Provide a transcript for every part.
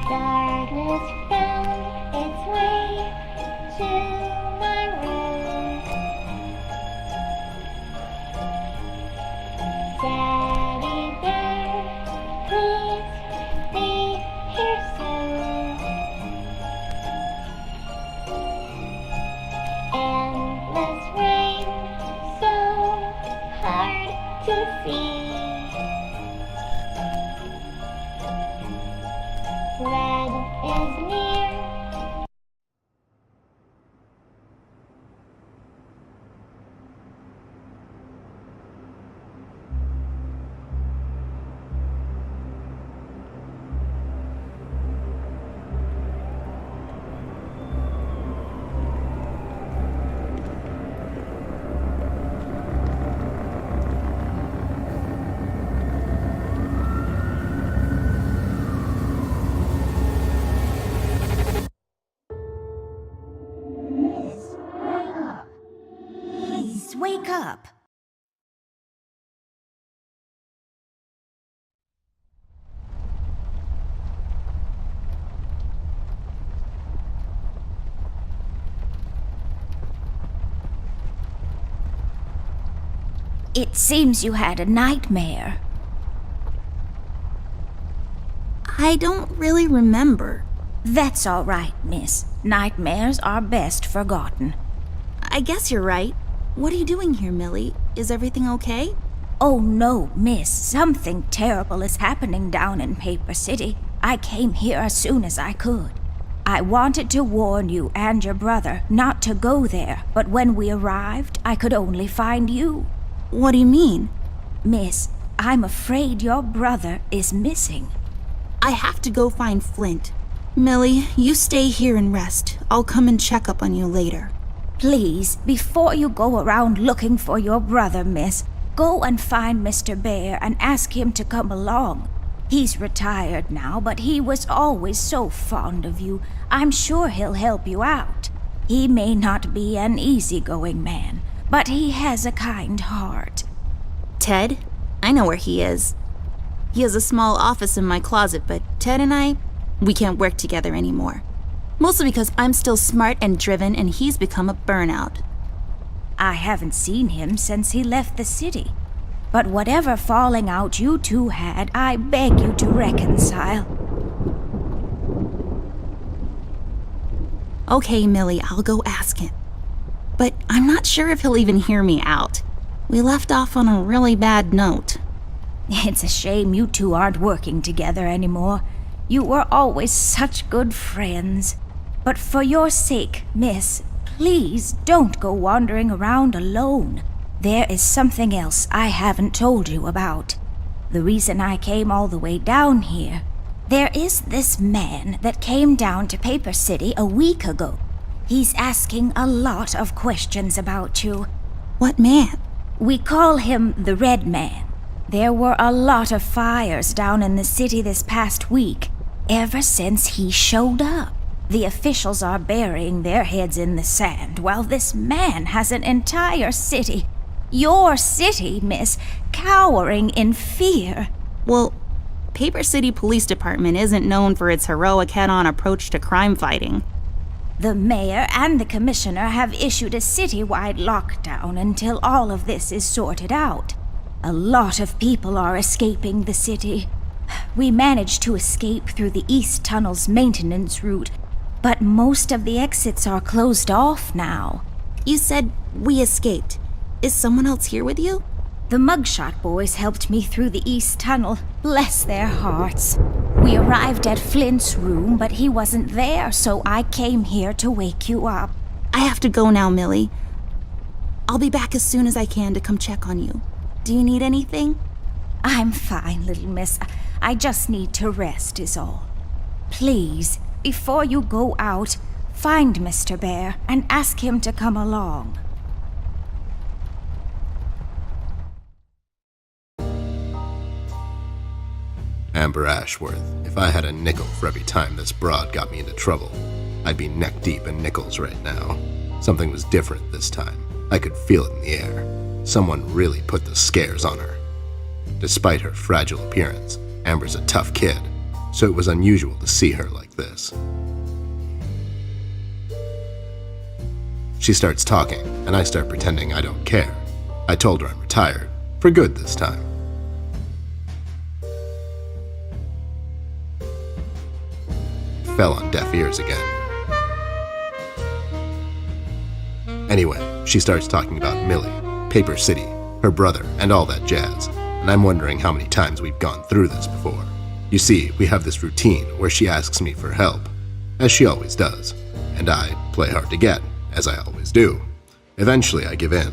Darkness found its way to my room. Daddy bear, please be here soon. Endless rain, so hard to see. Red is near. Wake up! It seems you had a nightmare. I don't really remember. That's all right, miss. Nightmares are best forgotten. I guess you're right. What are you doing here, Millie? Is everything okay? Oh no, miss. Something terrible is happening down in Paper City. I came here as soon as I could. I wanted to warn you and your brother not to go there, but when we arrived, I could only find you. What do you mean? Miss, I'm afraid your brother is missing. I have to go find Flint. Millie, you stay here and rest. I'll come and check up on you later. Please, before you go around looking for your brother, miss, go and find Mr. Bear and ask him to come along. He's retired now, but he was always so fond of you. I'm sure he'll help you out. He may not be an easygoing man, but he has a kind heart. Ted? I know where he is. He has a small office in my closet, but Ted and we can't work together anymore. Mostly because I'm still smart and driven and he's become a burnout. I haven't seen him since he left the city. But whatever falling out you two had, I beg you to reconcile. Okay, Millie, I'll go ask him. But I'm not sure if he'll even hear me out. We left off on a really bad note. It's a shame you two aren't working together anymore. You were always such good friends. But for your sake, miss, please don't go wandering around alone. There is something else I haven't told you about. The reason I came all the way down here. There is this man that came down to Paper City a week ago. He's asking a lot of questions about you. What man? We call him the Red Man. There were a lot of fires down in the city this past week, ever since he showed up. The officials are burying their heads in the sand, while this man has an entire city, your city, miss, cowering in fear. Well, Paper City Police Department isn't known for its heroic head-on approach to crime fighting. The mayor and the commissioner have issued a citywide lockdown until all of this is sorted out. A lot of people are escaping the city. We managed to escape through the East Tunnel's maintenance route, but most of the exits are closed off now. You said we escaped. Is someone else here with you? The Mugshot boys helped me through the East Tunnel, bless their hearts. We arrived at Flint's room, but he wasn't there, so I came here to wake you up. I have to go now, Millie. I'll be back as soon as I can to come check on you. Do you need anything? I'm fine, little miss. I just need to rest is all. Please, before you go out, Find Mr. Bear and ask him to come along. Amber Ashworth, if I had a nickel for every time this broad got me into trouble, I'd be neck deep in nickels right now. Something was different this time. I could feel it in the air. Someone really put the scares on her. Despite her fragile appearance, Amber's a tough kid, so it was unusual to see her like this. She starts talking, and I start pretending I don't care. I told her I'm retired, for good this time. Fell on deaf ears again. Anyway, she starts talking about Millie, Paper City, her brother, and all that jazz, and I'm wondering how many times we've gone through this before. You see, we have this routine where she asks me for help, as she always does, and I play hard to get, as I always do. Eventually, I give in.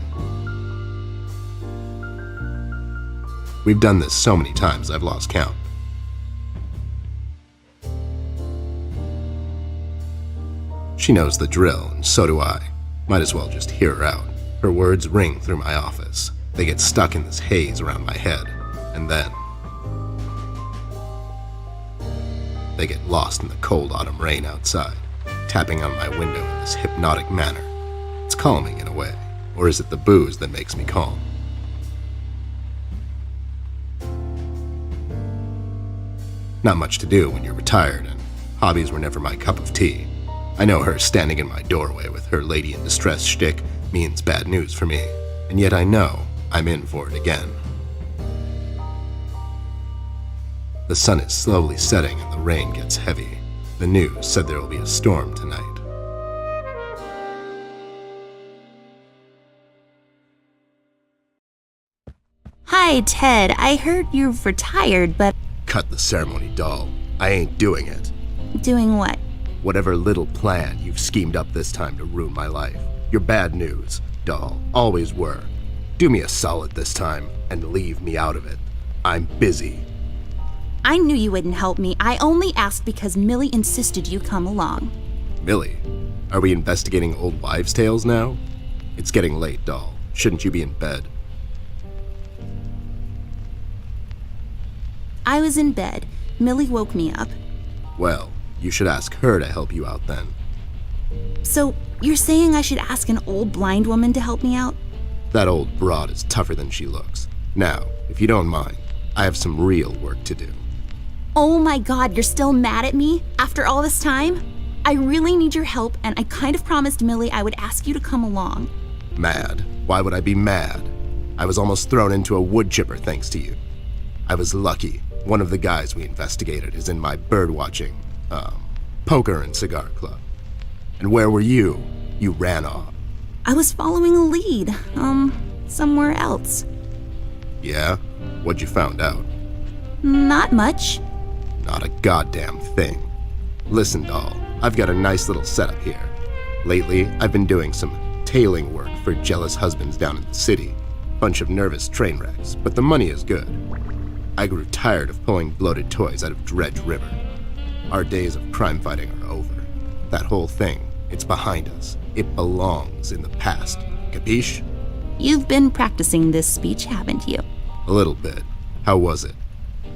We've done this so many times I've lost count. She knows the drill, and so do I. Might as well just hear her out. Her words ring through my office. They get stuck in this haze around my head, and then they get lost in the cold autumn rain outside, tapping on my window in this hypnotic manner. It's calming in a way, or is it the booze that makes me calm? Not much to do when you're retired, and hobbies were never my cup of tea. I know her standing in my doorway with her lady in distress shtick means bad news for me, and yet I know I'm in for it again. The sun is slowly setting and the rain gets heavy. The news said there will be a storm tonight. Hi, Ted. I heard you've retired, but Cut the ceremony, doll. I ain't doing it. doing what? Whatever little plan you've schemed up this time to ruin my life. You're bad news, doll. Always were. Do me a solid this time and leave me out of it. I'm busy. I knew you wouldn't help me. I only asked because Millie insisted you come along. Millie, are we investigating old wives' tales now? It's getting late, doll. Shouldn't you be in bed? I was in bed. Millie woke me up. Well, you should ask her to help you out then. So, you're saying I should ask an old blind woman to help me out? That old broad is tougher than she looks. Now, if you don't mind, I have some real work to do. Oh my god, you're still mad at me? After all this time? I really need your help, and I kind of promised Millie I would ask you to come along. Mad? Why would I be mad? I was almost thrown into a wood chipper thanks to you. I was lucky. One of the guys we investigated is in my birdwatching, poker and cigar club. And where were you? You ran off. I was following a lead, somewhere else. Yeah? What'd you found out? Not much. Not a goddamn thing. Listen, doll, I've got a nice little setup here. Lately, I've been doing some tailing work for jealous husbands down in the city. Bunch of nervous train wrecks, but the money is good. I grew tired of pulling bloated toys out of Dredge River. Our days of crime fighting are over. That whole thing, it's behind us. It belongs in the past. Capiche? You've been practicing this speech, haven't you? A little bit. How was it?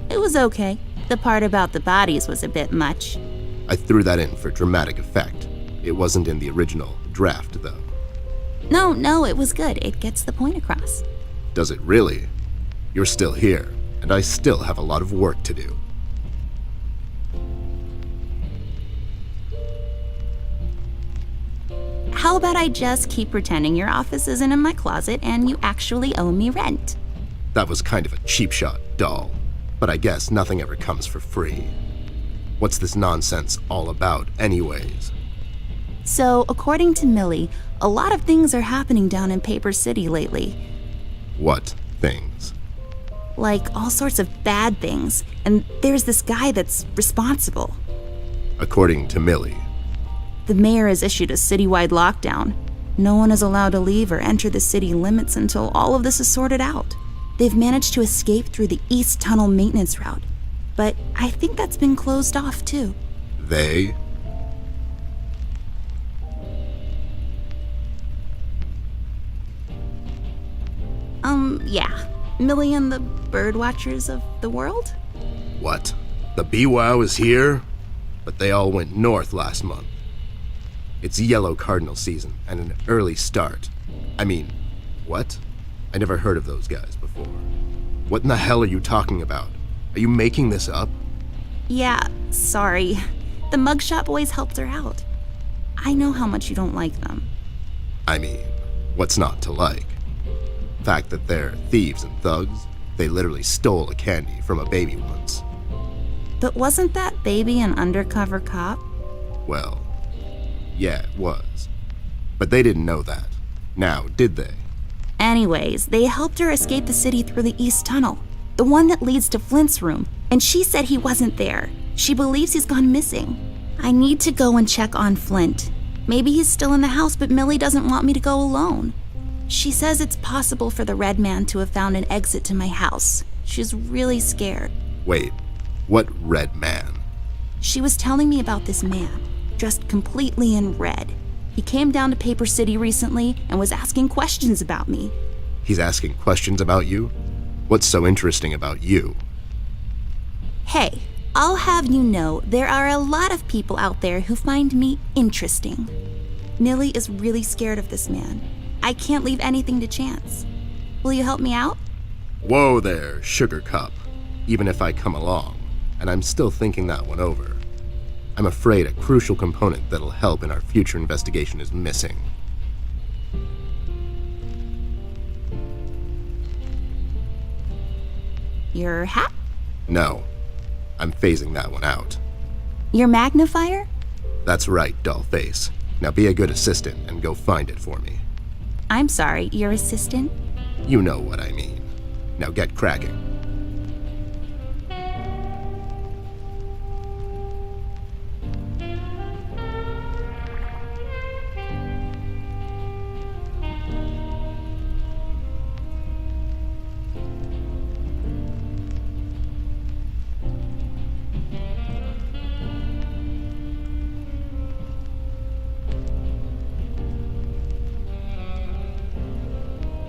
It was okay. The part about the bodies was a bit much. I threw that in for dramatic effect. It wasn't in the original draft, though. No, it was good. It gets the point across. Does it really? You're still here, and I still have a lot of work to do. How about I just keep pretending your office isn't in my closet and you actually owe me rent? That was kind of a cheap shot, doll. But I guess nothing ever comes for free. What's this nonsense all about, anyways? So, according to Millie, a lot of things are happening down in Paper City lately. What things? Like all sorts of bad things. And there's this guy that's responsible. According to Millie. The mayor has issued a citywide lockdown. No one is allowed to leave or enter the city limits until all of this is sorted out. They've managed to escape through the East Tunnel maintenance route, but I think that's been closed off too. They? Yeah, Millie and the bird watchers of the world? What? The BWOW is here? But they all went north last month. It's yellow cardinal season and an early start. I mean, what? I never heard of those guys before. What in the hell are you talking about? Are you making this up? Yeah, sorry. The mugshot boys helped her out. I know how much you don't like them. I mean, what's not to like? The fact that they're thieves and thugs, they literally stole a candy from a baby once. But wasn't that baby an undercover cop? Well, yeah, it was. But they didn't know that. Now, did they? Anyways, they helped her escape the city through the East Tunnel, the one that leads to Flint's room, and she said he wasn't there. She believes he's gone missing. I need to go and check on Flint. Maybe he's still in the house, but Millie doesn't want me to go alone. She says it's possible for the Red Man to have found an exit to my house. She's really scared. Wait, what Red Man? She was telling me about this man, dressed completely in red. He came down to Paper City recently and was asking questions about me. He's asking questions about you? What's so interesting about you? Hey, I'll have you know there are a lot of people out there who find me interesting. Millie is really scared of this man. I can't leave anything to chance. Will you help me out? Whoa there, Sugar Cup. Even if I come along, and I'm still thinking that one over. I'm afraid a crucial component that'll help in our future investigation is missing. Your hat? No, I'm phasing that one out. Your magnifier? That's right, Dollface. Now be a good assistant and go find it for me. I'm sorry, your assistant? You know what I mean. Now get cracking.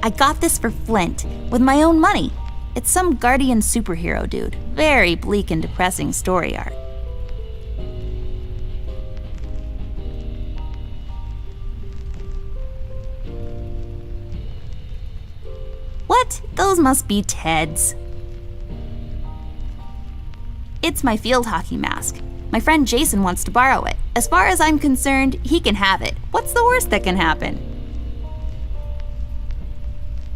I got this for Flint, with my own money. It's some guardian superhero dude. Very bleak and depressing story arc. What? Those must be Ted's. It's my field hockey mask. My friend Jason wants to borrow it. As far as I'm concerned, he can have it. What's the worst that can happen?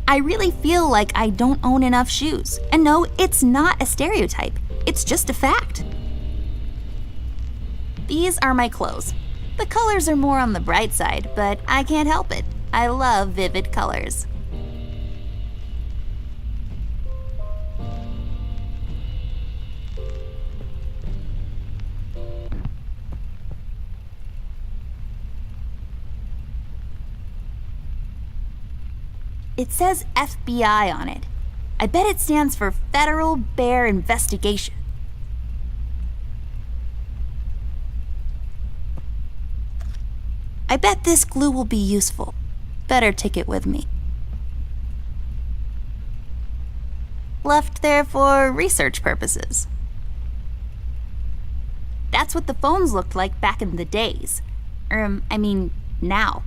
I really feel like I don't own enough shoes. And no, it's not a stereotype. It's just a fact. These are my clothes. The colors are more on the bright side, but I can't help it. I love vivid colors. It says FBI on it. I bet it stands for Federal Bear Investigation. I bet this glue will be useful. Better take it with me. Left there for research purposes. That's what the phones looked like back in the days. Now.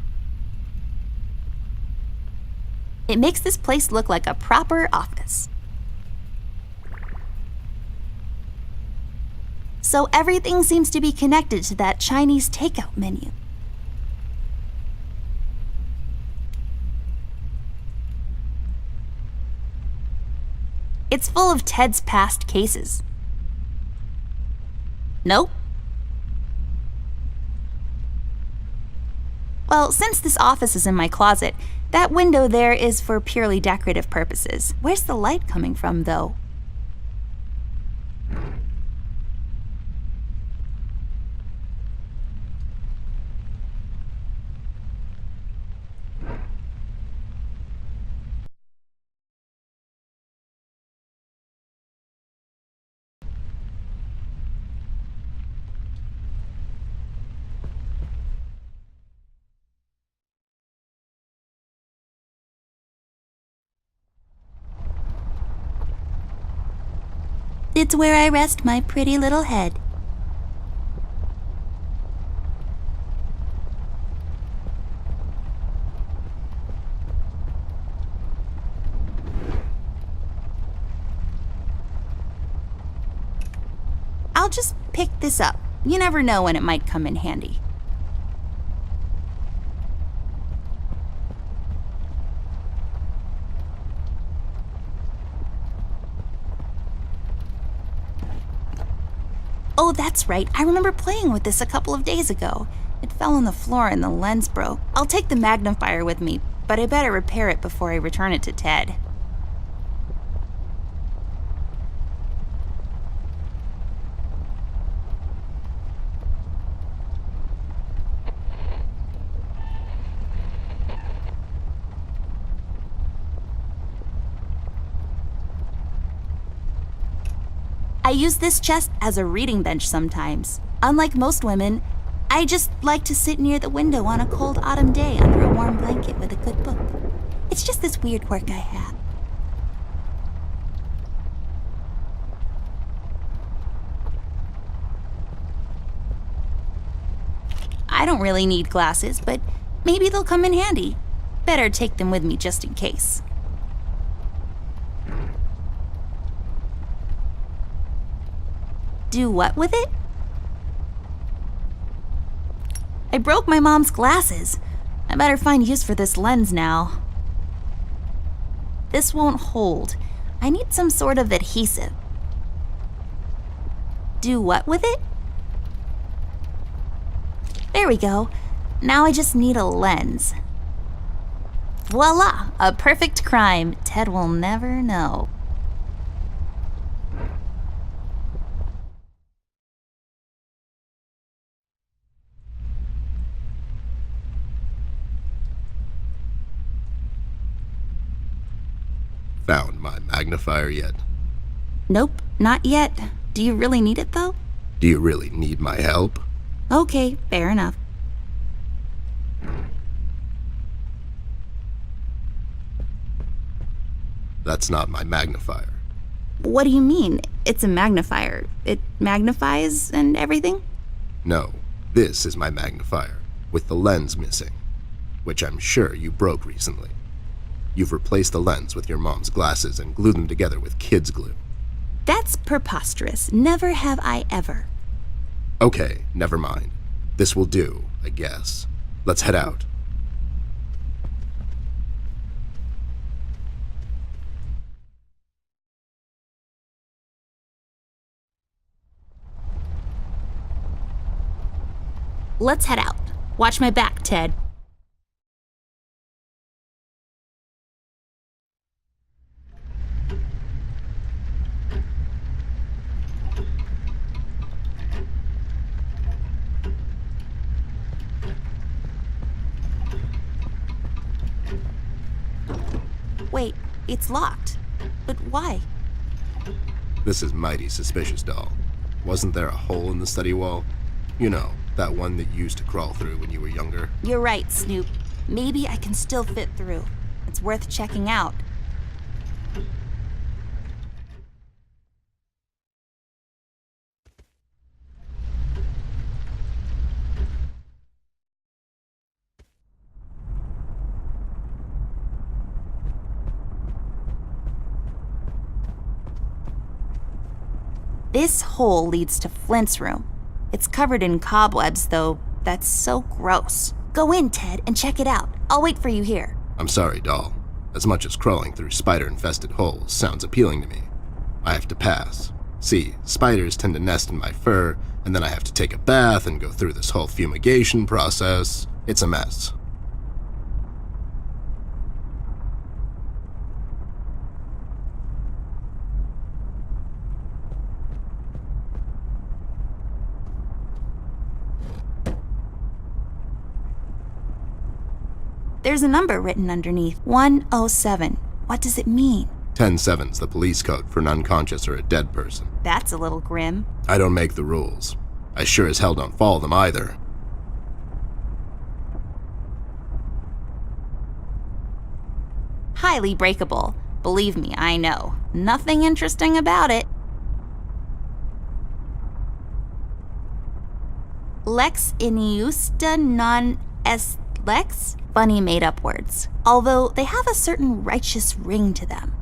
It makes this place look like a proper office. So everything seems to be connected to that Chinese takeout menu. It's full of Ted's past cases. Nope. Well, since this office is in my closet, that window there is for purely decorative purposes. Where's the light coming from, though? It's where I rest my pretty little head. I'll just pick this up. You never know when it might come in handy. Oh, that's right. I remember playing with this a couple of days ago. It fell on the floor and the lens broke. I'll take the magnifier with me, but I better repair it before I return it to Ted. I use this chest as a reading bench sometimes. Unlike most women, I just like to sit near the window on a cold autumn day under a warm blanket with a good book. It's just this weird quirk I have. I don't really need glasses, but maybe they'll come in handy. Better take them with me just in case. Do what with it? I broke my mom's glasses. I better find use for this lens now. This won't hold. I need some sort of adhesive. Do what with it? There we go. Now I just need a lens. Voila! A perfect crime. Ted will never know. Found my magnifier yet? Nope, not yet. Do you really need it though? Do you really need my help? Okay, fair enough. That's not my magnifier. What do you mean? It's a magnifier. It magnifies and everything? No, this is my magnifier, with the lens missing, which I'm sure you broke recently. You've replaced the lens with your mom's glasses and glued them together with kids' glue. That's preposterous. Never have I ever. Okay, never mind. This will do, I guess. Let's head out. Let's head out. Watch my back, Ted. Wait, it's locked. But why? This is mighty suspicious, doll. Wasn't there a hole in the study wall? You know, that one that you used to crawl through when you were younger. You're right, Snoop. Maybe I can still fit through. It's worth checking out. This hole leads to Flint's room. It's covered in cobwebs, though. That's so gross. Go in, Ted, and check it out. I'll wait for you here. I'm sorry, doll. As much as crawling through spider-infested holes sounds appealing to me, I have to pass. See, spiders tend to nest in my fur, and then I have to take a bath and go through this whole fumigation process. It's a mess. There's a number written underneath. 107. What does it mean? 10-7's the police code for an unconscious or a dead person. That's a little grim. I don't make the rules. I sure as hell don't follow them either. Highly breakable. Believe me, I know. Nothing interesting about it. Lex injusta non est lex? Funny made-up words, although they have a certain righteous ring to them.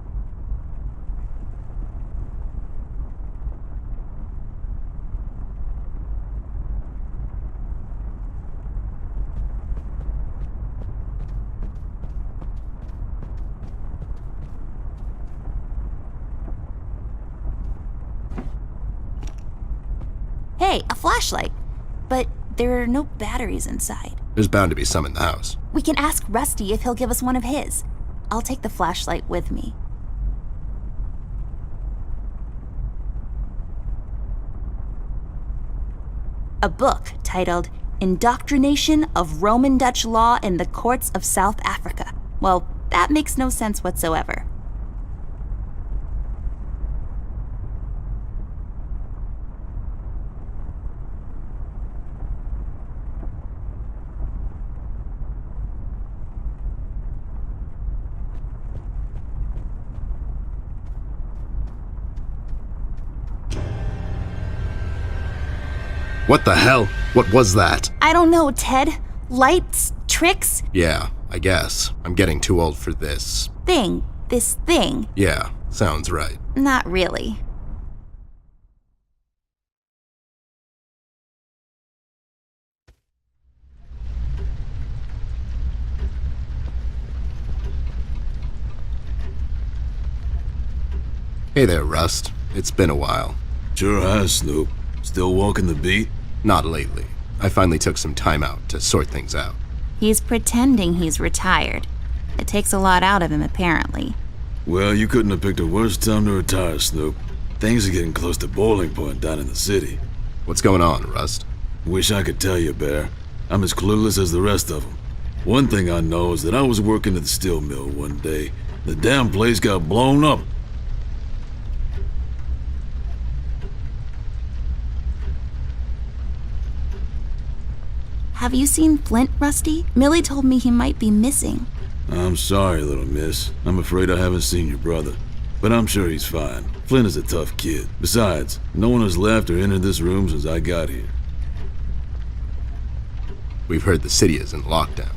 Hey, a flashlight. But there are no batteries inside. There's bound to be some in the house. We can ask Rusty if he'll give us one of his. I'll take the flashlight with me. A book titled Indoctrination of Roman Dutch Law in the Courts of South Africa. Well, that makes no sense whatsoever. What the hell? What was that? I don't know, Ted. Lights? Tricks? Yeah, I guess. I'm getting too old for this. This thing. Yeah, sounds right. Not really. Hey there, Rust. It's been a while. Sure has, Snoop. Still walking the beat? Not lately. I finally took some time out to sort things out. He's pretending he's retired. It takes a lot out of him, apparently. Well, you couldn't have picked a worse time to retire, Snoop. Things are getting close to boiling point down in the city. What's going on, Rust? Wish I could tell you, Bear. I'm as clueless as the rest of them. One thing I know is that I was working at the steel mill one day. The damn place got blown up. Have you seen Flint, Rusty? Millie told me he might be missing. I'm sorry, little miss. I'm afraid I haven't seen your brother. But I'm sure he's fine. Flint is a tough kid. Besides, no one has left or entered this room since I got here. We've heard the city is in lockdown.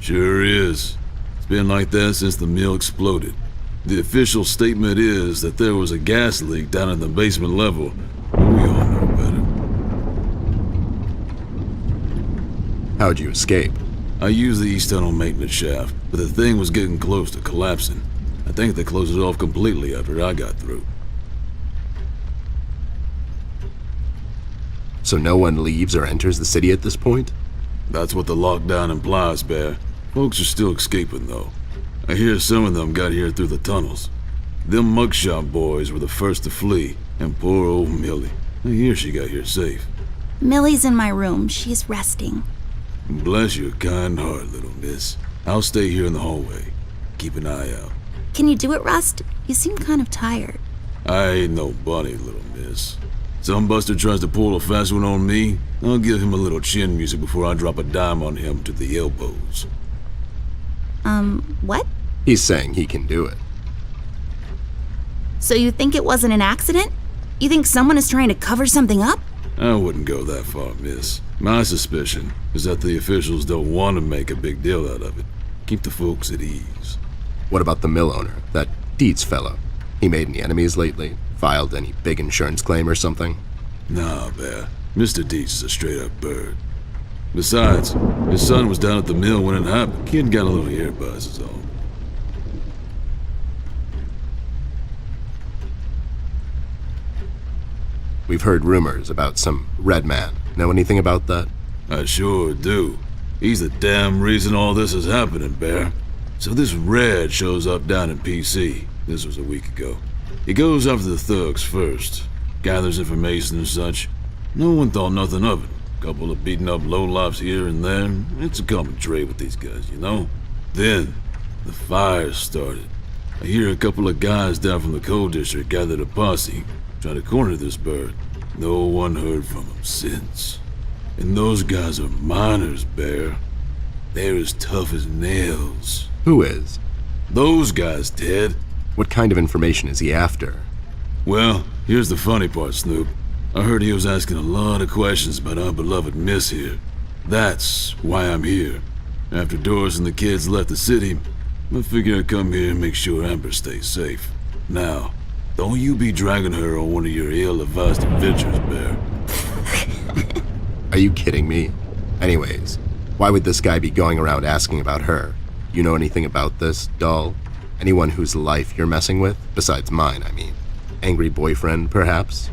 Sure is. It's been like that since the mill exploded. The official statement is that there was a gas leak down at the basement level, but we all know better. How'd you escape? I used the east tunnel maintenance shaft, but the thing was getting close to collapsing. I think they closed it off completely after I got through. So no one leaves or enters the city at this point? That's what the lockdown implies, Bear. Folks are still escaping, though. I hear some of them got here through the tunnels. Them mugshot boys were the first to flee, and poor old Millie. I hear she got here safe. Millie's in my room. She's resting. Bless your kind heart, little miss. I'll stay here in the hallway. Keep an eye out. Can you do it, Rust? You seem kind of tired. I ain't no bunny, little miss. Some buster tries to pull a fast one on me, I'll give him a little chin music before I drop a dime on him to the elbows. What? He's saying he can do it. So you think it wasn't an accident? You think someone is trying to cover something up? I wouldn't go that far, miss. My suspicion is that the officials don't want to make a big deal out of it. Keep the folks at ease. What about the mill owner, that Dietz fellow? He made any enemies lately? Filed any big insurance claim or something? Nah, Bear. Mr. Dietz is a straight-up bird. Besides, his son was down at the mill when it happened. Kid got a little ear buzz is all. We've heard rumors about some red man. Know anything about that? I sure do. He's the damn reason all this is happening, Bear. So this Red shows up down in P.C. This was a week ago. He goes after the thugs first, gathers information and such. No one thought nothing of it. Couple of beaten up lowlifes here and there. It's a common trait with these guys, you know? Then, the fire started. I hear a couple of guys down from the coal district gathered a posse, try to corner this bird. No one heard from him since. And those guys are miners, Bear. They're as tough as nails. Who is? Those guys, Ted. What kind of information is he after? Well, here's the funny part, Snoop. I heard he was asking a lot of questions about our beloved Miss here. That's why I'm here. After Doris and the kids left the city, I figured I'd come here and make sure Amber stays safe. Now, don't you be dragging her on one of your ill-advised adventures, Bear. Are you kidding me? Anyways, why would this guy be going around asking about her? You know anything about this, doll? Anyone whose life you're messing with? Besides mine, I mean. Angry boyfriend, perhaps?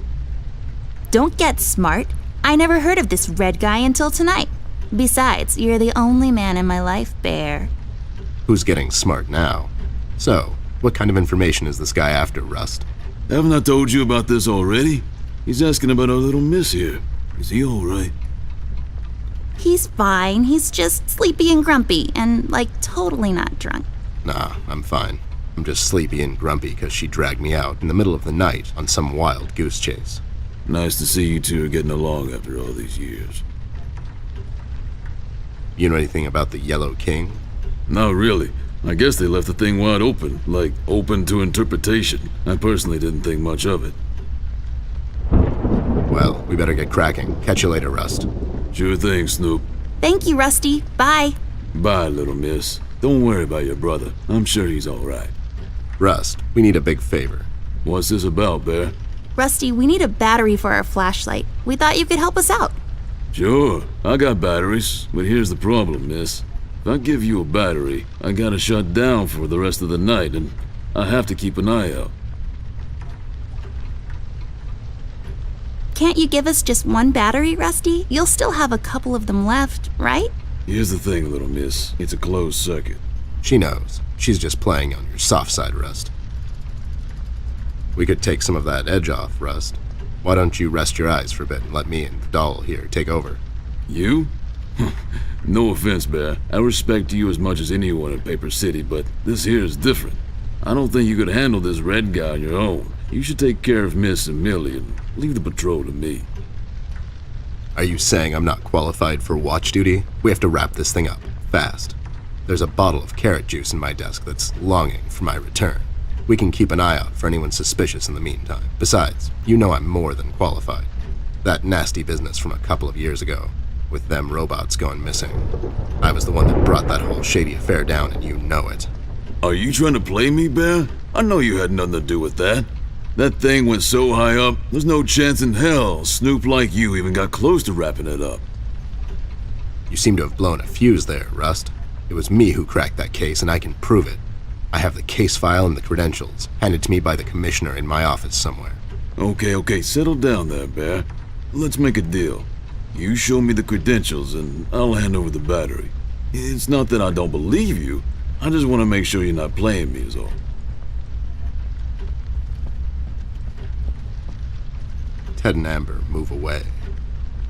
Don't get smart. I never heard of this red guy until tonight. Besides, you're the only man in my life, Bear. Who's getting smart now? So, what kind of information is this guy after, Rust? Haven't I told you about this already? He's asking about our little Miss here. Is he alright? He's fine. He's just sleepy and grumpy and, like, totally not drunk. Nah, I'm fine. I'm just sleepy and grumpy because she dragged me out in the middle of the night on some wild goose chase. Nice to see you two are getting along after all these years. You know anything about the Yellow King? Not really. I guess they left the thing wide open, like open to interpretation. I personally didn't think much of it. Well, we better get cracking. Catch you later, Rust. Sure thing, Snoop. Thank you, Rusty. Bye. Bye, little miss. Don't worry about your brother. I'm sure he's alright. Rust, we need a big favor. What's this about, Bear? Rusty, we need a battery for our flashlight. We thought you could help us out. Sure, I got batteries, but here's the problem, miss. If I give you a battery, I gotta shut down for the rest of the night, and I have to keep an eye out. Can't you give us just one battery, Rusty? You'll still have a couple of them left, right? Here's the thing, little miss. It's a closed circuit. She knows. She's just playing on your soft side, Rust. We could take some of that edge off, Rust. Why don't you rest your eyes for a bit and let me and the doll here take over? You? No offense, Bear. I respect you as much as anyone in Paper City, but this here is different. I don't think you could handle this red guy on your own. You should take care of Miss and Millie and leave the patrol to me. Are you saying I'm not qualified for watch duty? We have to wrap this thing up, fast. There's a bottle of carrot juice in my desk that's longing for my return. We can keep an eye out for anyone suspicious in the meantime. Besides, you know I'm more than qualified. That nasty business from a couple of years ago, with them robots going missing. I was the one that brought that whole shady affair down, and you know it. Are you trying to play me, Bear? I know you had nothing to do with that. That thing went so high up, there's no chance in hell Snoop like you even got close to wrapping it up. You seem to have blown a fuse there, Rust. It was me who cracked that case, and I can prove it. I have the case file and the credentials, handed to me by the commissioner in my office somewhere. Okay, settle down there, Bear. Let's make a deal. You show me the credentials, and I'll hand over the battery. It's not that I don't believe you. I just want to make sure you're not playing me is all. Ted and Amber move away.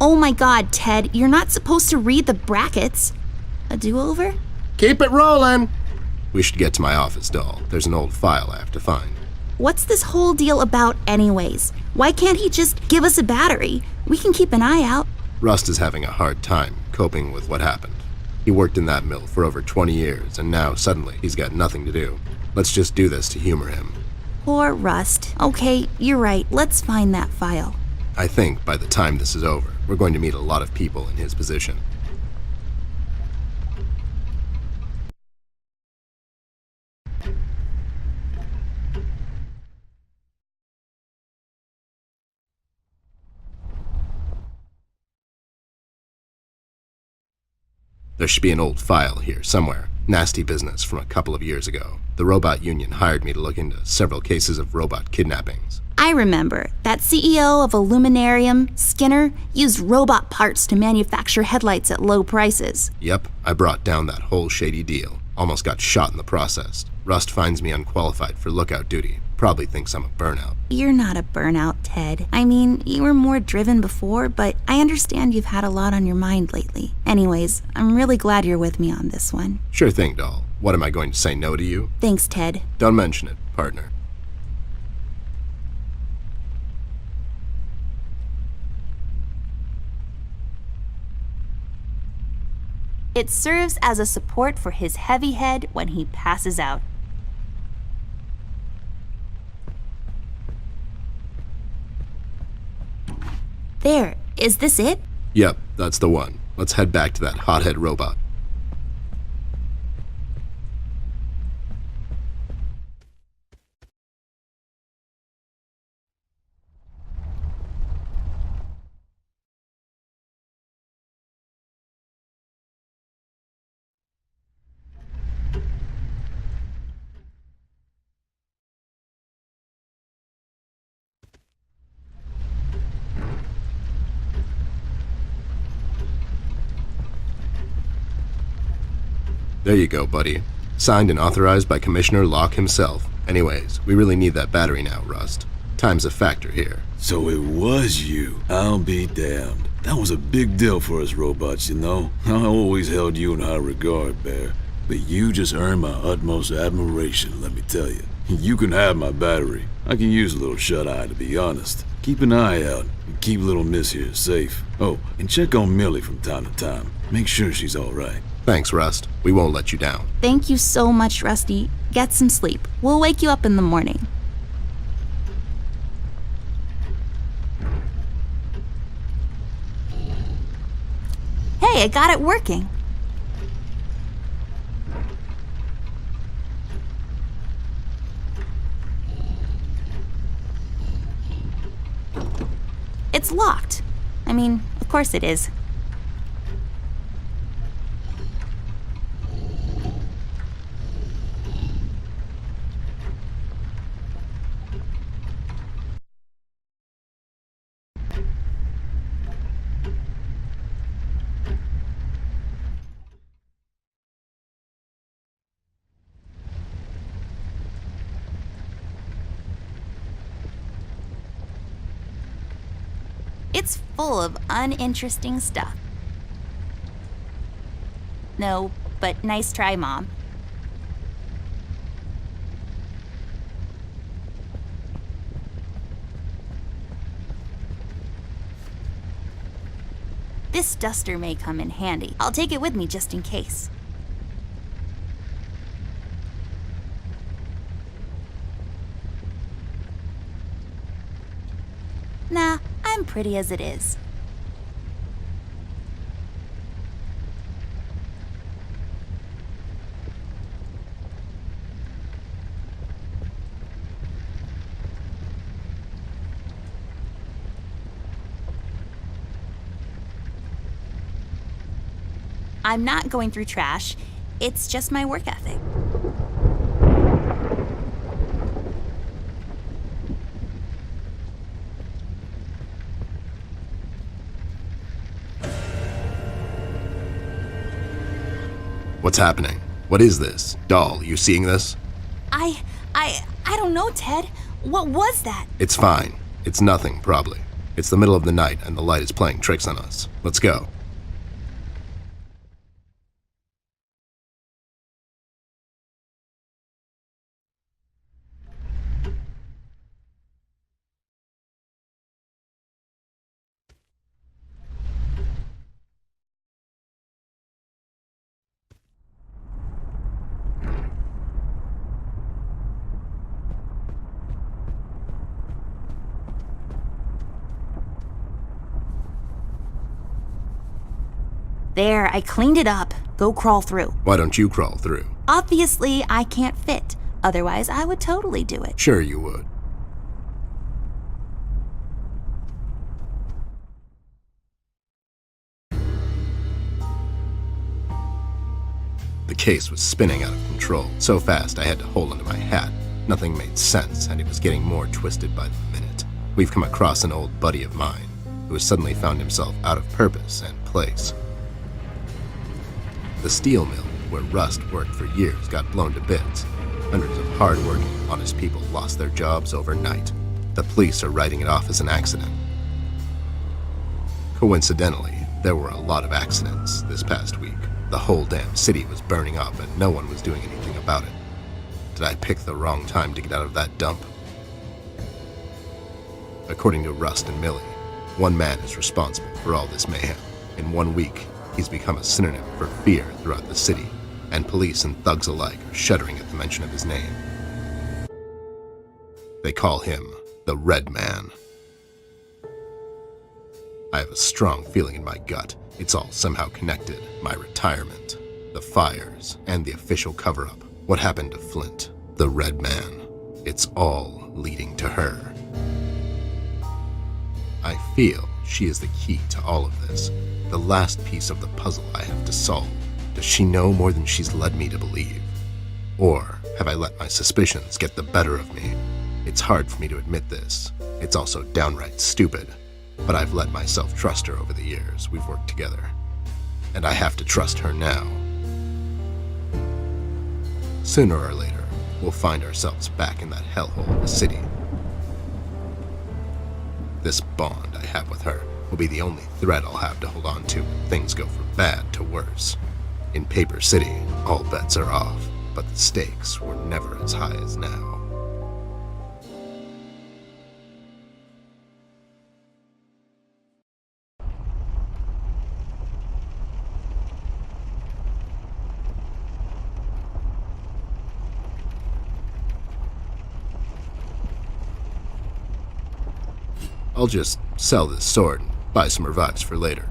Oh my god, Ted, you're not supposed to read the brackets. A do-over? Keep it rolling! We should get to my office, doll. There's an old file I have to find. What's this whole deal about anyways? Why can't he just give us a battery? We can keep an eye out. Rust is having a hard time coping with what happened. He worked in that mill for over 20 years, and now suddenly he's got nothing to do. Let's just do this to humor him. Poor Rust. Okay, you're right. Let's find that file. I think by the time this is over, we're going to meet a lot of people in his position. There should be an old file here somewhere. Nasty business from a couple of years ago. The robot union hired me to look into several cases of robot kidnappings. I remember. That CEO of Illuminarium, Skinner, used robot parts to manufacture headlights at low prices. Yep, I brought down that whole shady deal. Almost got shot in the process. Rust finds me unqualified for lookout duty. Probably thinks I'm a burnout. You're not a burnout, Ted. I mean, you were more driven before, but I understand you've had a lot on your mind lately. Anyways, I'm really glad you're with me on this one. Sure thing, doll. What am I going to say no to you? Thanks, Ted. Don't mention it, partner. It serves as a support for his heavy head when he passes out. There, is this it? Yep, that's the one. Let's head back to that hothead robot. There you go, buddy. Signed and authorized by Commissioner Locke himself. Anyways, we really need that battery now, Rust. Time's a factor here. So it was you. I'll be damned. That was a big deal for us robots, you know? I always held you in high regard, Bear. But you just earned my utmost admiration, let me tell you. You can have my battery. I can use a little shut-eye, to be honest. Keep an eye out and keep little Miss here safe. Oh, and check on Millie from time to time. Make sure she's all right. Thanks, Rust. We won't let you down. Thank you so much, Rusty. Get some sleep. We'll wake you up in the morning. Hey, I got it working. It's locked. I mean, of course it is. It's full of uninteresting stuff. No, but nice try, Mom. This duster may come in handy. I'll take it with me just in case. Nah, I'm pretty as it is. I'm not going through trash. It's just my work ethic. What's happening? What is this? Doll, you seeing this? I don't know, Ted. What was that? It's fine. It's nothing, probably. It's the middle of the night and the light is playing tricks on us. Let's go. There, I cleaned it up. Go crawl through. Why don't you crawl through? Obviously, I can't fit. Otherwise, I would totally do it. Sure you would. The case was spinning out of control. So fast I had to hold onto my hat. Nothing made sense, and it was getting more twisted by the minute. We've come across an old buddy of mine who has suddenly found himself out of purpose and place. The steel mill, where Rust worked for years, got blown to bits. Hundreds of hard-working, honest people lost their jobs overnight. The police are writing it off as an accident. Coincidentally, there were a lot of accidents this past week. The whole damn city was burning up and no one was doing anything about it. Did I pick the wrong time to get out of that dump? According to Rust and Millie, one man is responsible for all this mayhem. In 1 week, he's become a synonym for fear throughout the city, and police and thugs alike are shuddering at the mention of his name. They call him the Red Man. I have a strong feeling in my gut. It's all somehow connected. My retirement, the fires, and the official cover-up. What happened to Flint, the Red Man? It's all leading to her. I feel she is the key to all of this, the last piece of the puzzle I have to solve. Does she know more than she's led me to believe? Or have I let my suspicions get the better of me? It's hard for me to admit this. It's also downright stupid. But I've let myself trust her over the years we've worked together. And I have to trust her now. Sooner or later, we'll find ourselves back in that hellhole of a city. This bond I have with her will be the only thread I'll have to hold on to when things go from bad to worse. In Paper City, all bets are off, but the stakes were never as high as now. I'll just sell this sword and buy some revives for later.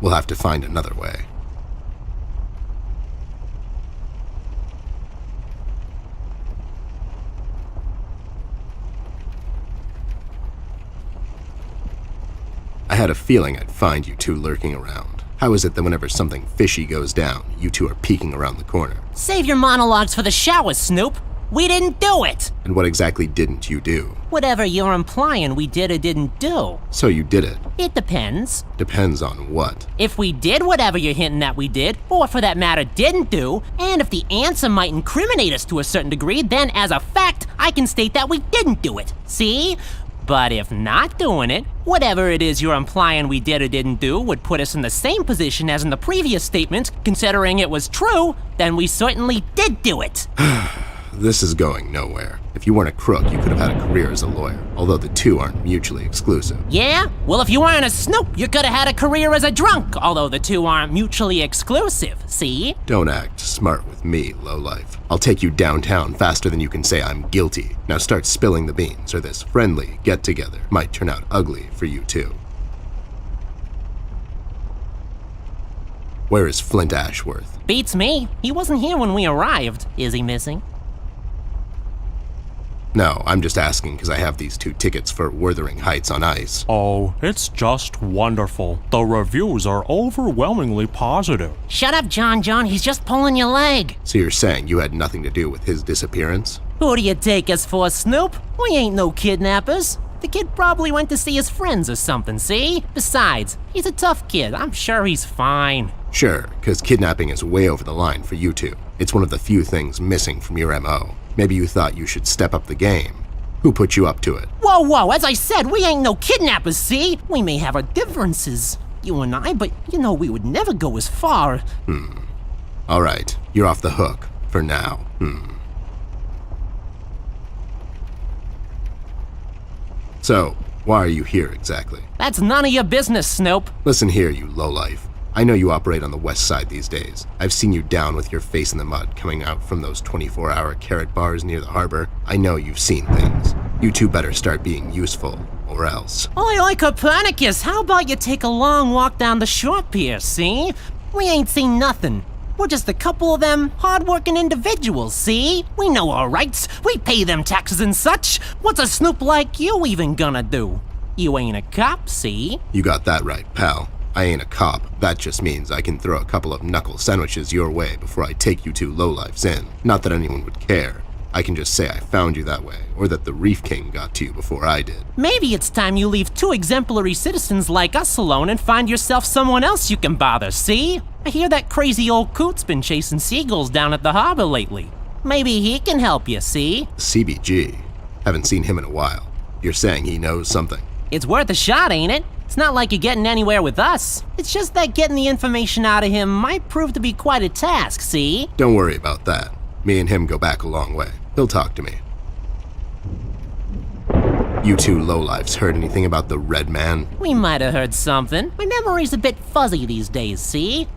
We'll have to find another way. I had a feeling I'd find you two lurking around. How is it that whenever something fishy goes down, you two are peeking around the corner? Save your monologues for the shower, Snoop. We didn't do it! And what exactly didn't you do? Whatever you're implying we did or didn't do. So you did it. It depends. Depends on what? If we did whatever you're hinting that we did, or for that matter didn't do, and if the answer might incriminate us to a certain degree, then as a fact, I can state that we didn't do it. See? But if not doing it, whatever it is you're implying we did or didn't do would put us in the same position as in the previous statement, considering it was true, then we certainly did do it. This is going nowhere. If you weren't a crook, you could have had a career as a lawyer, although the two aren't mutually exclusive. Yeah? Well, if you weren't a Snoop, you could have had a career as a drunk, although the two aren't mutually exclusive, see? Don't act smart with me, lowlife. I'll take you downtown faster than you can say I'm guilty. Now start spilling the beans, or this friendly get-together might turn out ugly for you two. Where is Flint Ashworth? Beats me. He wasn't here when we arrived. Is he missing? No, I'm just asking because I have these 2 tickets for Wuthering Heights on ice. Oh, it's just wonderful. The reviews are overwhelmingly positive. Shut up, John. He's just pulling your leg. So you're saying you had nothing to do with his disappearance? Who do you take us for, Snoop? We ain't no kidnappers. The kid probably went to see his friends or something, see? Besides, he's a tough kid. I'm sure he's fine. Sure, because kidnapping is way over the line for you two. It's one of the few things missing from your MO. Maybe you thought you should step up the game. Who put you up to it? Whoa, as I said, we ain't no kidnappers, see? We may have our differences, you and I, but you know we would never go as far. All right, you're off the hook, for now. So, why are you here exactly? That's none of your business, Snoop. Listen here, you lowlife. I know you operate on the west side these days. I've seen you down with your face in the mud coming out from those 24-hour carrot bars near the harbor. I know you've seen things. You two better start being useful, or else. Oi, Copernicus, how about you take a long walk down the shore pier, see? We ain't seen nothing. We're just a couple of them hard-working individuals, see? We know our rights. We pay them taxes and such. What's a snoop like you even gonna do? You ain't a cop, see? You got that right, pal. I ain't a cop. That just means I can throw a couple of knuckle sandwiches your way before I take you two lowlifes in. Not that anyone would care. I can just say I found you that way, or that the Reef King got to you before I did. Maybe it's time you leave 2 exemplary citizens like us alone and find yourself someone else you can bother, see? I hear that crazy old coot's been chasing seagulls down at the harbor lately. Maybe he can help you, see? CBG. Haven't seen him in a while. You're saying he knows something? It's worth a shot, ain't it? It's not like you're getting anywhere with us. It's just that getting the information out of him might prove to be quite a task, see? Don't worry about that. Me and him go back a long way. He'll talk to me. You two lowlifes heard anything about the Red Man? We might have heard something. My memory's a bit fuzzy these days, see?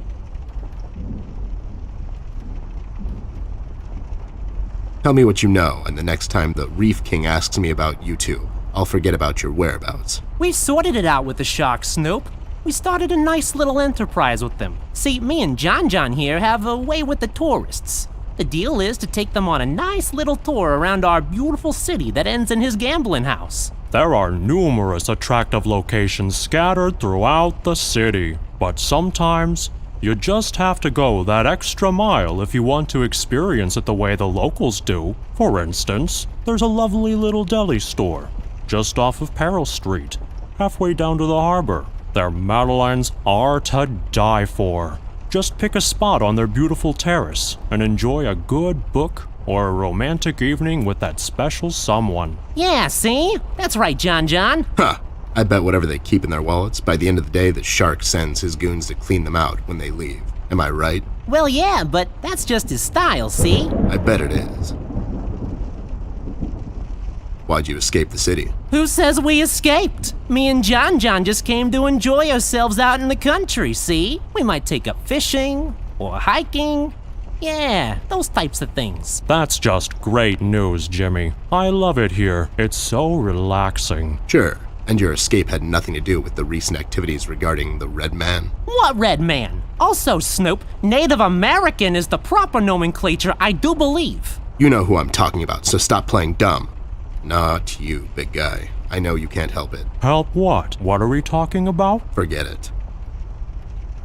Tell me what you know, and the next time the Reef King asks me about you two, I'll forget about your whereabouts. We sorted it out with the shark, Snoop. We started a nice little enterprise with them. See, me and John here have a way with the tourists. The deal is to take them on a nice little tour around our beautiful city that ends in his gambling house. There are numerous attractive locations scattered throughout the city, but sometimes you just have to go that extra mile if you want to experience it the way the locals do. For instance, there's a lovely little deli store just off of Peril Street, halfway down to the harbor. Their madeleines are to die for. Just pick a spot on their beautiful terrace and enjoy a good book or a romantic evening with that special someone. Yeah, see? That's right, John. Huh. I bet whatever they keep in their wallets, by the end of the day, the shark sends his goons to clean them out when they leave. Am I right? Well, yeah, but that's just his style, see? I bet it is. Why'd you escape the city? Who says we escaped? Me and John just came to enjoy ourselves out in the country, see? We might take up fishing or hiking. Yeah, those types of things. That's just great news, Jimmy. I love it here. It's so relaxing. Sure, and your escape had nothing to do with the recent activities regarding the Red Man? What Red Man? Also, Snoop, Native American is the proper nomenclature, I do believe. You know who I'm talking about, so stop playing dumb. Not you, big guy. I know you can't help it. Help what? What are we talking about? Forget it.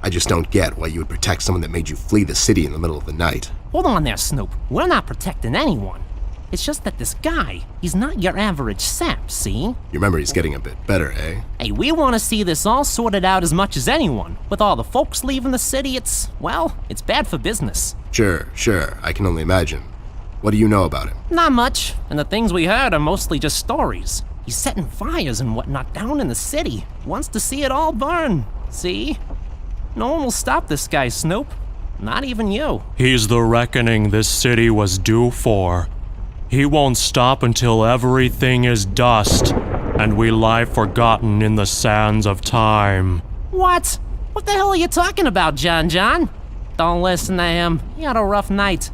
I just don't get why you would protect someone that made you flee the city in the middle of the night. Hold on there, Snoop. We're not protecting anyone. It's just that this guy, he's not your average sap, see? Your memory's getting a bit better, eh? Hey, we want to see this all sorted out as much as anyone. With all the folks leaving the city, it's bad for business. Sure. I can only imagine. What do you know about him? Not much, and the things we heard are mostly just stories. He's setting fires and whatnot down in the city. Wants to see it all burn, see? No one will stop this guy, Snoop. Not even you. He's the reckoning this city was due for. He won't stop until everything is dust, and we lie forgotten in the sands of time. What? What the hell are you talking about, John? Don't listen to him. He had a rough night.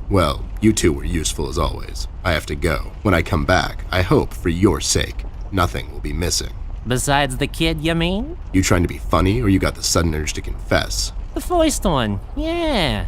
Well, you two were useful as always. I have to go. When I come back, I hope, for your sake, nothing will be missing. Besides the kid, you mean? You trying to be funny, or you got the sudden urge to confess? The first one, yeah.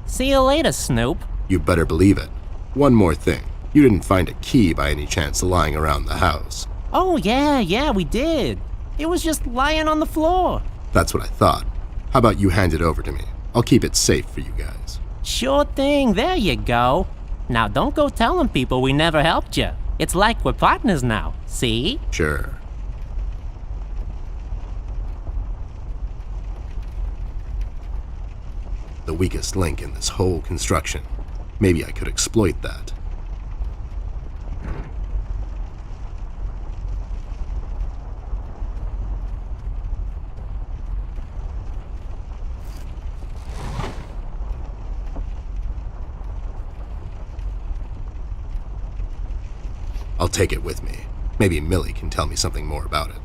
See you later, Snoop. You better believe it. One more thing. You didn't find a key by any chance lying around the house. Oh, yeah, we did. It was just lying on the floor. That's what I thought. How about you hand it over to me? I'll keep it safe for you guys. Sure thing, there you go. Now don't go telling people we never helped you. It's like we're partners now, see? Sure. The weakest link in this whole construction. Maybe I could exploit that. I'll take it with me. Maybe Millie can tell me something more about it.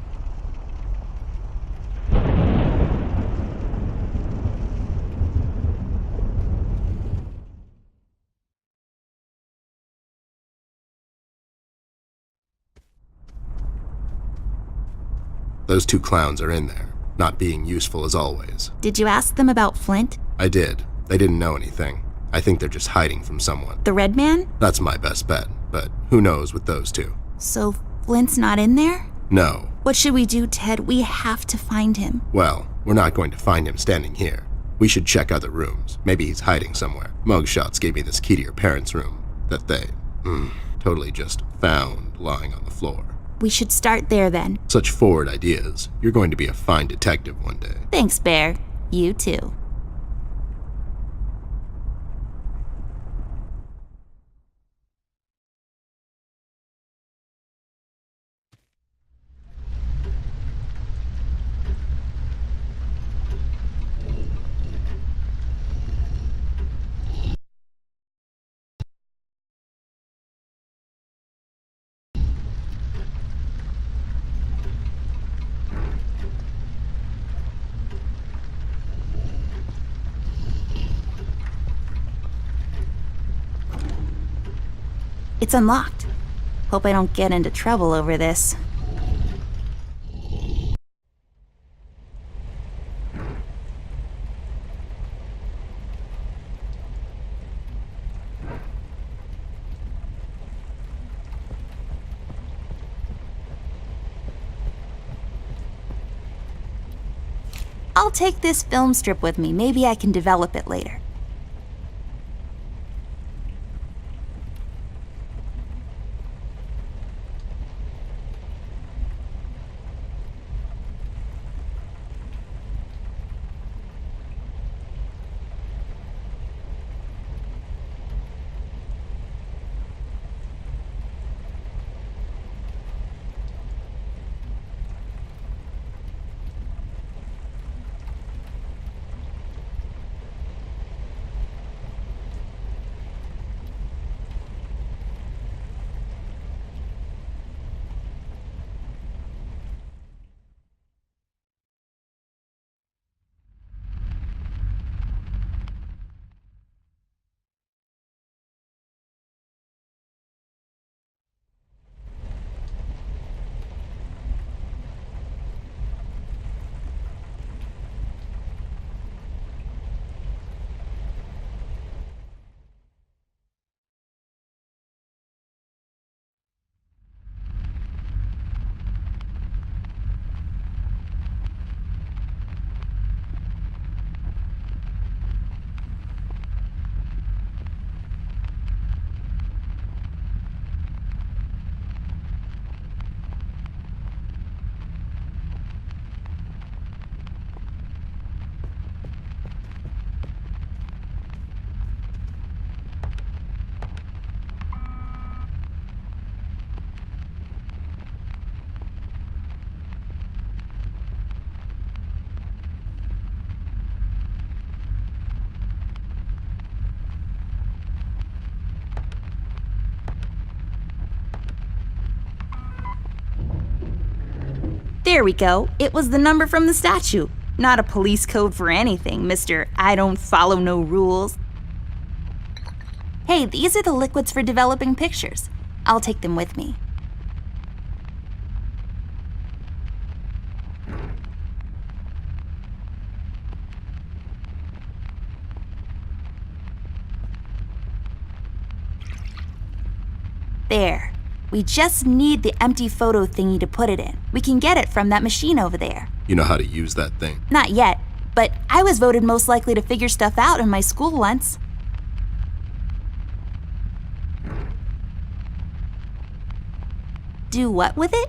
Those two clowns are in there, not being useful as always. Did you ask them about Flint? I did. They didn't know anything. I think they're just hiding from someone. The Red Man? That's my best bet, but who knows with those two? So Flint's not in there? No. What should we do, Ted? We have to find him. Well, we're not going to find him standing here. We should check other rooms. Maybe he's hiding somewhere. Mugshots gave me this key to your parents' room that they, totally just found lying on the floor. We should start there then. Such forward ideas. You're going to be a fine detective one day. Thanks, Bear. You too. It's unlocked. Hope I don't get into trouble over this. I'll take this film strip with me. Maybe I can develop it later. There we go. It was the number from the statue. Not a police code for anything, Mr. I don't follow no rules. Hey, these are the liquids for developing pictures. I'll take them with me. There. We just need the empty photo thingy to put it in. We can get it from that machine over there. You know how to use that thing? Not yet, but I was voted most likely to figure stuff out in my school once. Do what with it?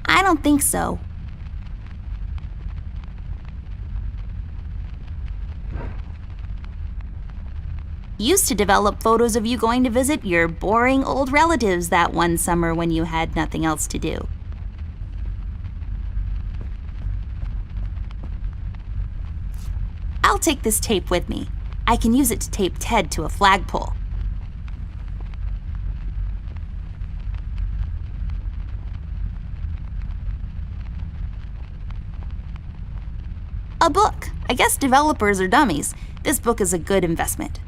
I don't think so. Used to develop photos of you going to visit your boring old relatives that one summer when you had nothing else to do. I'll take this tape with me. I can use it to tape Ted to a flagpole. A book. I guess developers are dummies. This book is a good investment.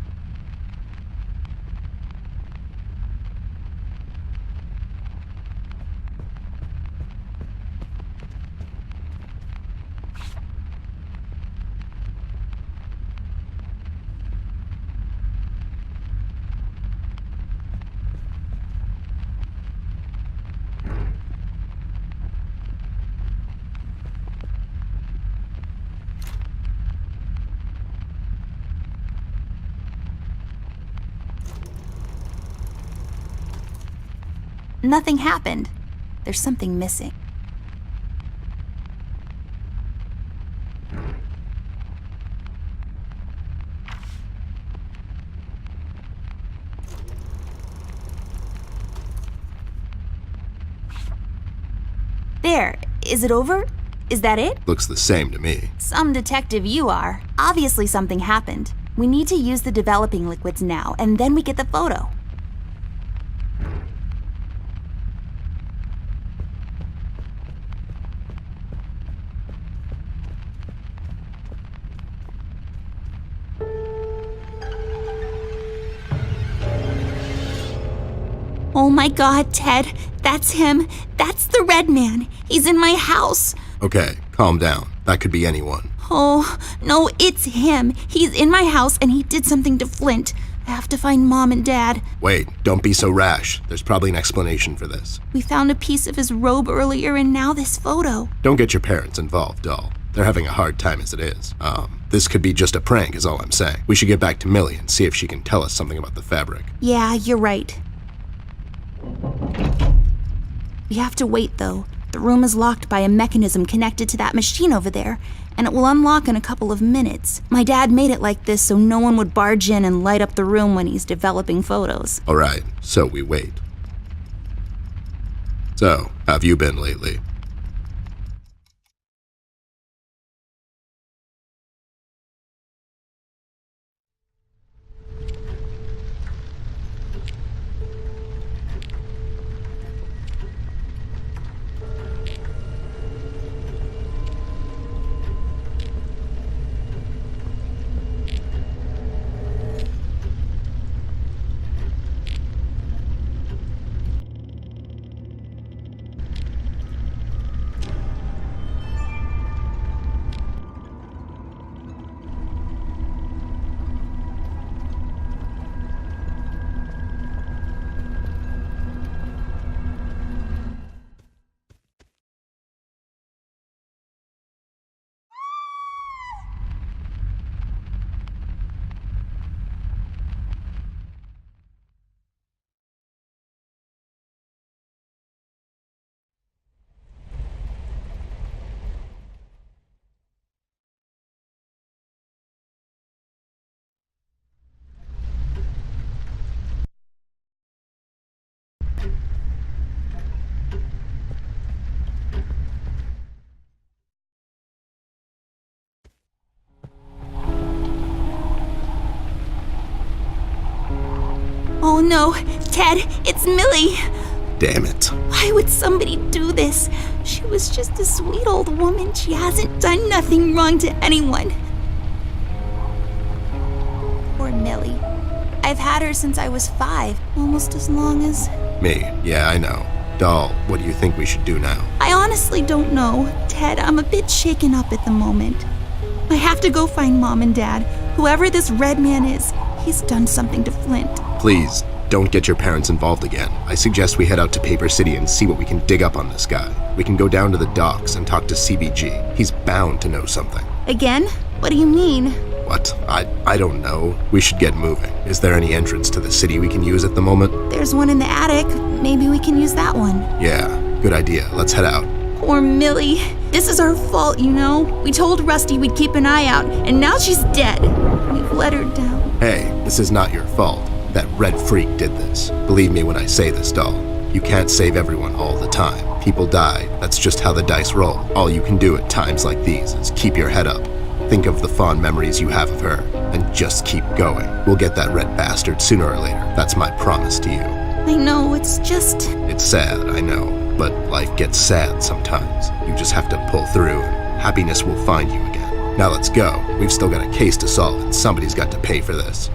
Nothing happened. There's something missing. There. Is it over? Is that it? Looks the same to me. Some detective you are. Obviously something happened. We need to use the developing liquids now, and then we get the photo. Oh my god, Ted. That's him. That's the red man. He's in my house. Okay, calm down. That could be anyone. Oh, no, it's him. He's in my house and he did something to Flint. I have to find Mom and Dad. Wait, don't be so rash. There's probably an explanation for this. We found a piece of his robe earlier and now this photo. Don't get your parents involved, doll. They're having a hard time as it is. This could be just a prank is all I'm saying. We should get back to Millie and see if she can tell us something about the fabric. Yeah, you're right. We have to wait, though. The room is locked by a mechanism connected to that machine over there, and it will unlock in a couple of minutes. My dad made it like this so no one would barge in and light up the room when he's developing photos. All right, so we wait. So, how have you been lately? Oh no, Ted, it's Millie. Damn it. Why would somebody do this? She was just a sweet old woman. She hasn't done nothing wrong to anyone. Poor Millie. I've had her since I was 5, almost as long as... Me, yeah, I know. Doll, what do you think we should do now? I honestly don't know. Ted, I'm a bit shaken up at the moment. I have to go find Mom and Dad. Whoever this red man is, he's done something to Flint. Please, don't get your parents involved again. I suggest we head out to Paper City and see what we can dig up on this guy. We can go down to the docks and talk to CBG. He's bound to know something. Again? What do you mean? What? I don't know. We should get moving. Is there any entrance to the city we can use at the moment? There's one in the attic. Maybe we can use that one. Yeah, good idea. Let's head out. Poor Millie. This is our fault, you know? We told Rusty we'd keep an eye out, and now she's dead. We've let her down. Hey, this is not your fault. That red freak did this. Believe me when I say this, doll. You can't save everyone all the time. People die. That's just how the dice roll. All you can do at times like these is keep your head up. Think of the fond memories you have of her, and just keep going. We'll get that red bastard sooner or later. That's my promise to you. I know, it's just... It's sad, I know, but life gets sad sometimes. You just have to pull through, and happiness will find you again. Now let's go. We've still got a case to solve, and somebody's got to pay for this.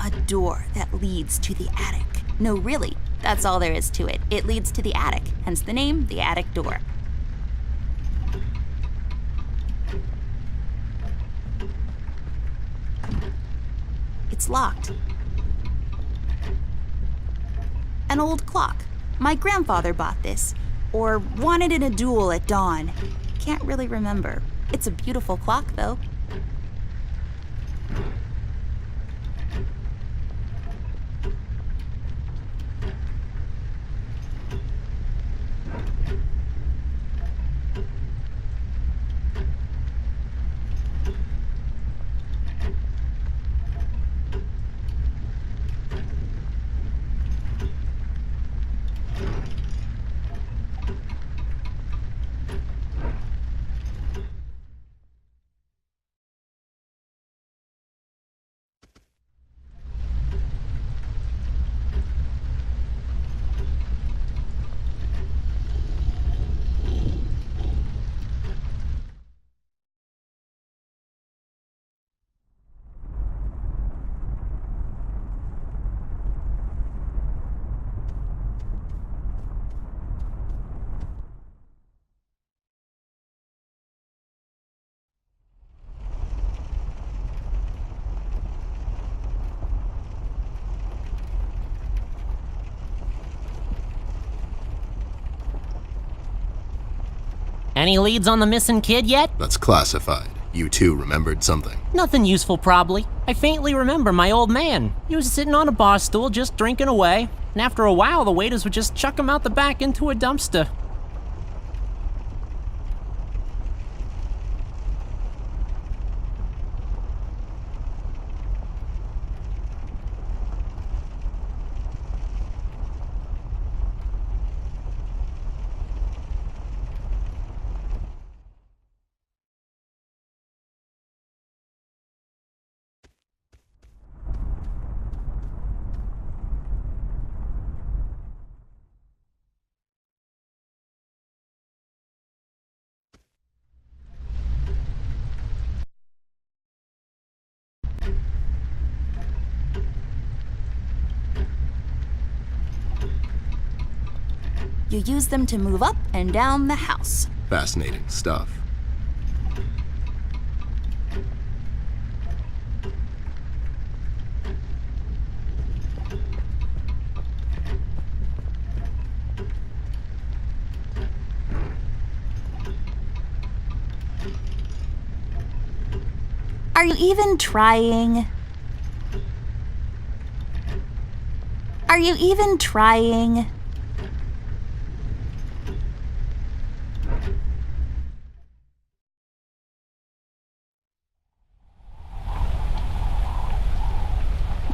A door that leads to the attic. No, really, that's all there is to it. It leads to the attic, hence the name, the attic door. It's locked. An old clock. My grandfather bought this, or wanted in a duel at dawn. Can't really remember. It's a beautiful clock, though. Any leads on the missing kid yet? That's classified. You two remembered something. Nothing useful, probably. I faintly remember my old man. He was sitting on a bar stool just drinking away, and after a while the waiters would just chuck him out the back into a dumpster. You use them to move up and down the house. Fascinating stuff. Are you even trying? Are you even trying?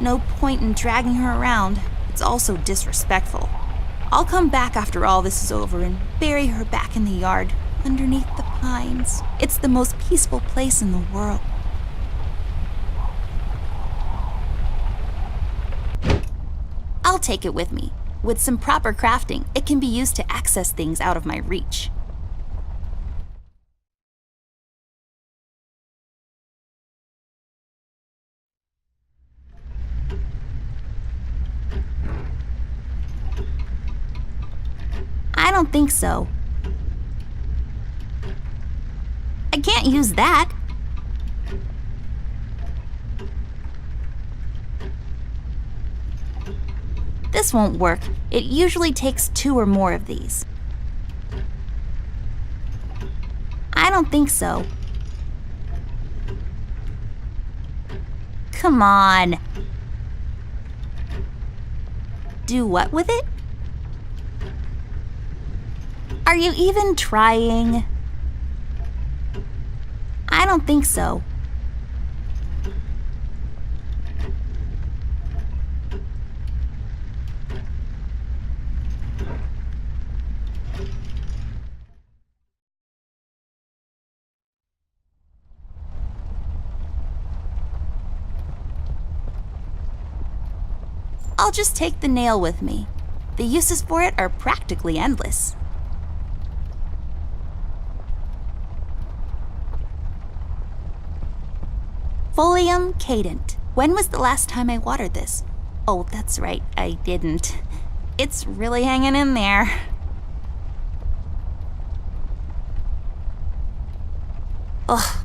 No point in dragging her around. It's also disrespectful. I'll come back after all this is over and bury her back in the yard, underneath the pines. It's the most peaceful place in the world. I'll take it with me. With some proper crafting, it can be used to access things out of my reach. I don't think so. I can't use that. This won't work. It usually takes 2 or more of these. I don't think so. Come on. Do what with it? Are you even trying? I don't think so. I'll just take the nail with me. The uses for it are practically endless. Folium cadent. When was the last time I watered this? Oh, that's right, I didn't. It's really hanging in there. Ugh,